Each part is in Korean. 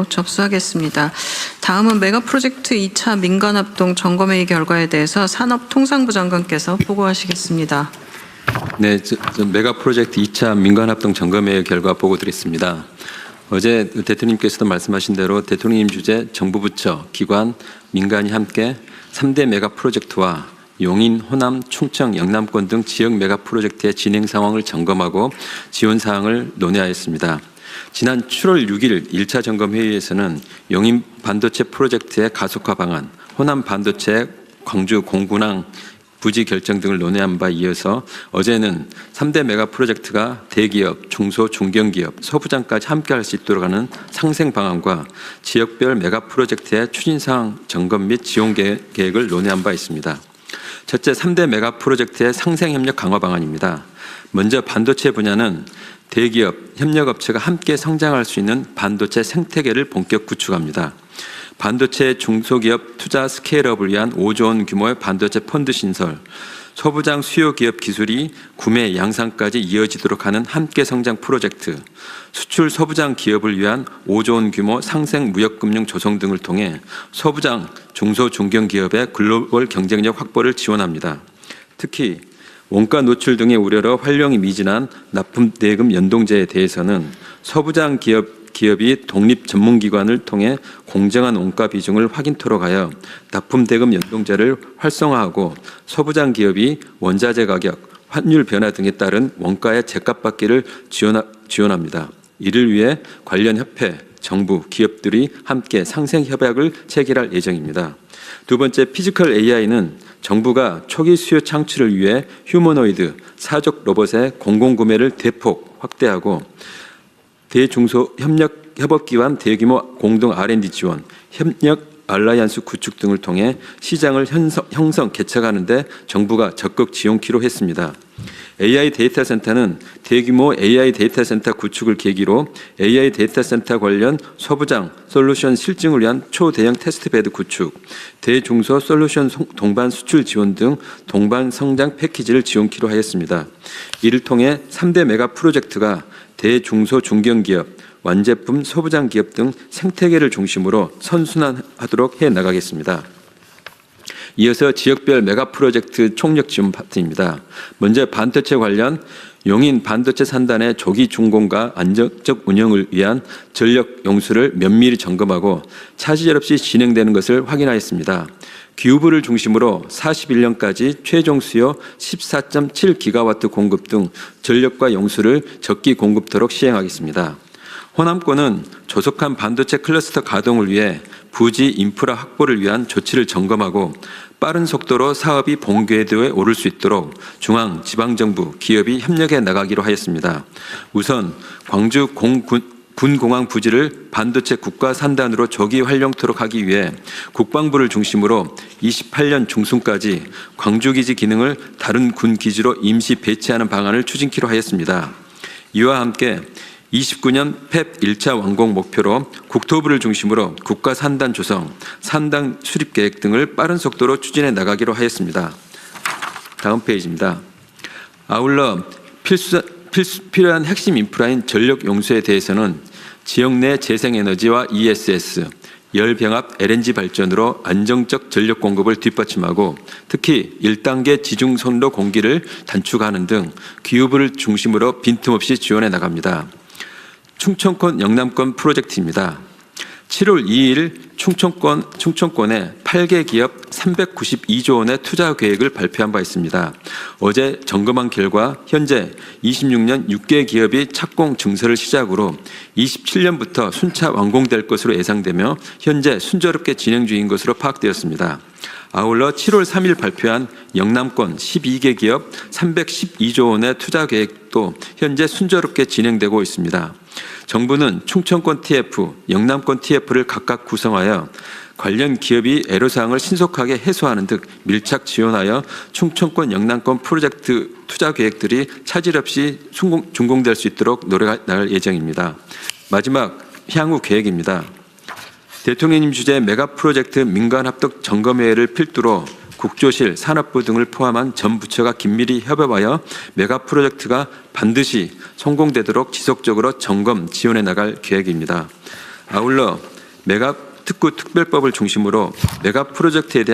접수하겠습니다. 다음은 메가 프로젝트 2차 민간합동 점검회의 결과에 대해서 산업통상부 장관께서 보고하시겠습니다. 네, 메가 프로젝트 2차 민간합동 점검회의 결과 보고 드리겠습니다. 어제 대통령님께서도 말씀하신 대로 대통령님 주재 정부 부처, 기관, 민간이 함께 3대 메가 프로젝트와 용인, 호남, 충청, 영남권 등 지역 메가 프로젝트의 진행 상황을 점검하고 지원 사항을 논의하였습니다. 지난 7월 6일 1차 점검회의에서는 용인 반도체 프로젝트의 가속화 방안, 호남 반도체 광주 공군항 부지 결정 등을 논의한 바 이어서 어제는 3대 메가 프로젝트가 대기업, 중소, 중견기업, 소부장까지 함께할 수 있도록 하는 상생 방안과 지역별 메가 프로젝트의 추진사항 점검 및 지원 계획을 논의한 바 있습니다. 첫째, 3대 메가 프로젝트의 상생협력 강화 방안입니다. 먼저 반도체 분야는 대기업, 협력업체가 함께 성장할 수 있는 반도체 생태계를 본격 구축합니다. 반도체 중소기업 투자 스케일업을 위한 5조 원 규모의 반도체 펀드 신설, 소부장 수요 기업 기술이 구매, 양산까지 이어지도록 하는 함께 성장 프로젝트, 수출 소부장 기업을 위한 5조 원 규모 상생 무역금융 조성 등을 통해 소부장, 중소, 중견기업의 글로벌 경쟁력 확보를 지원합니다. 특히 원가 노출 등의 우려로 활용이 미진한 납품대금 연동제에 대해서는 소부장 기업이 독립 전문기관을 통해 공정한 원가 비중을 확인토록 하여 납품대금 연동제를 활성화하고 소부장 기업이 원자재 가격, 환율 변화 등에 따른 원가의 제값받기를 지원합니다. 이를 위해 관련 협회, 정부, 기업들이 함께 상생 협약을 체결할 예정입니다. 두 번째, 피지컬 AI는 정부가 초기 수요 창출을 위해 휴머노이드, 사족 로봇의 공공구매를 대폭 확대하고 대중소 협업기관 대규모 공동 R&D 지원, 협력 알라이언스 구축 등을 통해 시장을 형성, 개척하는 데 정부가 적극 지원키로 했습니다. AI 데이터 센터는 대규모 AI 데이터 센터 구축을 계기로 AI 데이터 센터 관련 소부장 솔루션 실증을 위한 초대형 테스트베드 구축, 대중소 솔루션 동반 수출 지원 등 동반 성장 패키지를 지원키로 하였습니다. 이를 통해 3대 메가 프로젝트가 대중소 중견기업, 완제품 소부장 기업 등 생태계를 중심으로 선순환하도록 해나가겠습니다. 이어서 지역별 메가 프로젝트 총력 지원 파트입니다. 먼저 반도체 관련 용인 반도체 산단의 조기 준공과 안정적 운영을 위한 전력 용수를 면밀히 점검하고 차질 없이 진행되는 것을 확인하였습니다. 기후부를 중심으로 41년까지 최종 수요 14.7기가와트 공급 등 전력과 용수를 적기 공급토록 시행하겠습니다. 호남권은 조속한 반도체 클러스터 가동을 위해 부지 인프라 확보를 위한 조치를 점검하고 빠른 속도로 사업이 본궤도에 오를 수 있도록 중앙, 지방정부, 기업이 협력해 나가기로 하였습니다. 우선 광주 군공항 부지를 반도체 국가 산단으로 조기 활용토록 하기 위해 국방부를 중심으로 28년 중순까지 광주기지 기능을 다른 군 기지로 임시 배치하는 방안을 추진키로 하였습니다. 이와 함께 29년 펩 1차 완공 목표로 국토부를 중심으로 국가 산단 조성, 산단 수립 계획 등을 빠른 속도로 추진해 나가기로 하였습니다. 다음 페이지입니다. 아울러 필요한 핵심 인프라인 전력 용수에 대해서는 지역 내 재생에너지와 ESS, 열병합 LNG 발전으로 안정적 전력 공급을 뒷받침하고 특히 1단계 지중선로 공기를 단축하는 등 기후부를 중심으로 빈틈없이 지원해 나갑니다. 충청권 영남권 프로젝트입니다. 7월 2일 충청권에 8개 기업 392조 원의 투자 계획을 발표한 바 있습니다. 어제 점검한 결과 현재 26년 6개 기업이 착공 증서를 시작으로 27년부터 순차 완공될 것으로 예상되며 현재 순조롭게 진행 중인 것으로 파악되었습니다. 아울러 7월 3일 발표한 영남권 12개 기업 312조 원의 투자 계획도 현재 순조롭게 진행되고 있습니다. 정부는 충청권 TF, 영남권 TF를 각각 구성하여 관련 기업이 애로사항을 신속하게 해소하는 등 밀착 지원하여 충청권, 영남권 프로젝트 투자 계획들이 차질 없이 준공될 수 있도록 노력할 예정입니다. 마지막 향후 계획입니다. 대통령님 주재 메가 프로젝트 민간합동 점검회의를 필두로 국조실, 산업부 등을 포함한 전 부처가 긴밀히 협업하여 메가 프로젝트가 반드시 성공되도록 지속적으로 점검, 지원해 나갈 계획입니다. 아울러 메가 특구 특별법을 중심으로 메가 프로젝트에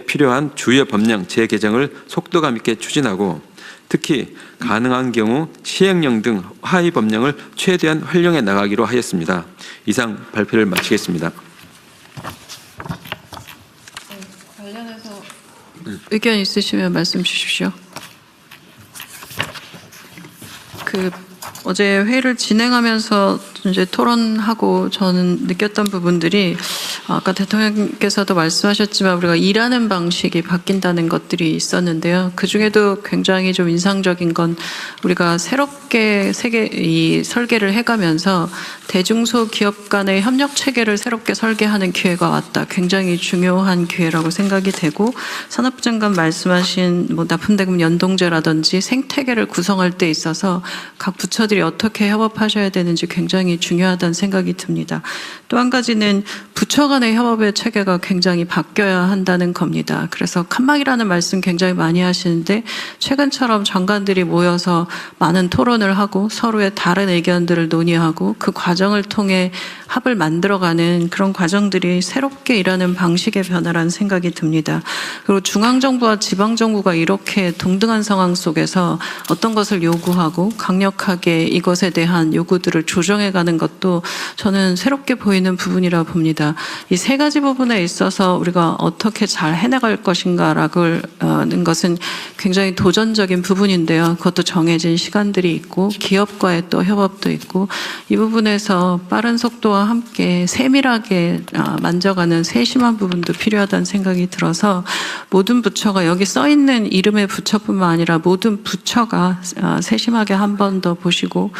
필요한 주요 법령 재개정을 속도감 있게 추진하고 특히 가능한 경우 시행령 등 하위 법령을 최대한 활용해 나가기로 하였습니다. 이상 발표를 마치겠습니다. 관련해서 의견 있으시면 말씀 주십시오. 어제 회의를 진행하면서 이제 토론하고 저는 느꼈던 부분들이 아까 대통령께서도 말씀하셨지만 우리가 일하는 방식이 바뀐다는 것들이 있었는데요. 그 중에도 굉장히 좀 인상적인 건 우리가 새롭게 설계를 해가면서 대중소 기업 간의 협력 체계를 새롭게 설계하는 기회가 왔다. 굉장히 중요한 기회라고 생각이 되고 산업부 장관 말씀하신 납품대금 연동제라든지 생태계를 구성할 때 있어서 각 부처들이 어떻게 협업하셔야 되는지 굉장히 중요하다는 생각이 듭니다. 또 한 가지는 부처 간의 협업의 체계가 굉장히 바뀌어야 한다는 겁니다. 그래서 칸막이라는 말씀 굉장히 많이 하시는데 최근처럼 장관들이 모여서 많은 토론을 하고 서로의 다른 의견들을 논의하고 그 과정을 통해 합을 만들어가는 그런 과정들이 새롭게 일하는 방식의 변화라는 생각이 듭니다. 그리고 중앙정부와 지방정부가 이렇게 동등한 상황 속에서 어떤 것을 요구하고 강력하게 이것에 대한 요구들을 조정해가는 것도 저는 새롭게 보이는 부분이라 봅니다. 이 세 가지 부분에 있어서 우리가 어떻게 잘 해나갈 것인가라는 것은 굉장히 도전적인 부분인데요. 그것도 정해진 시간들이 있고 기업과의 또 협업도 있고 이 부분에서 빠른 속도와 함께 세밀하게 만져가는 세심한 부분도 필요하다는 생각이 들어서 모든 부처가 여기 써 있는 이름의 부처뿐만 아니라 모든 부처가 세심하게 한 번 더 보시고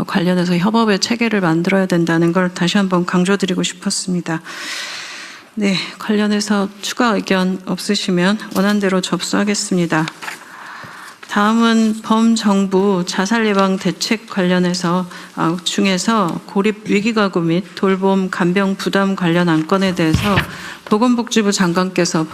관련해서 협업의 체계를 만들어야 된다는 걸 다시 한번 강조드리고 싶었습니다. 네, 관련해서 추가 의견 없으시면 원안대로 접수하겠습니다. 다음은 범정부 자살 예방 대책 관련해서 중에서 고립 위기가구 및 돌봄 간병 부담 관련 안건에 대해서 보건복지부 장관께서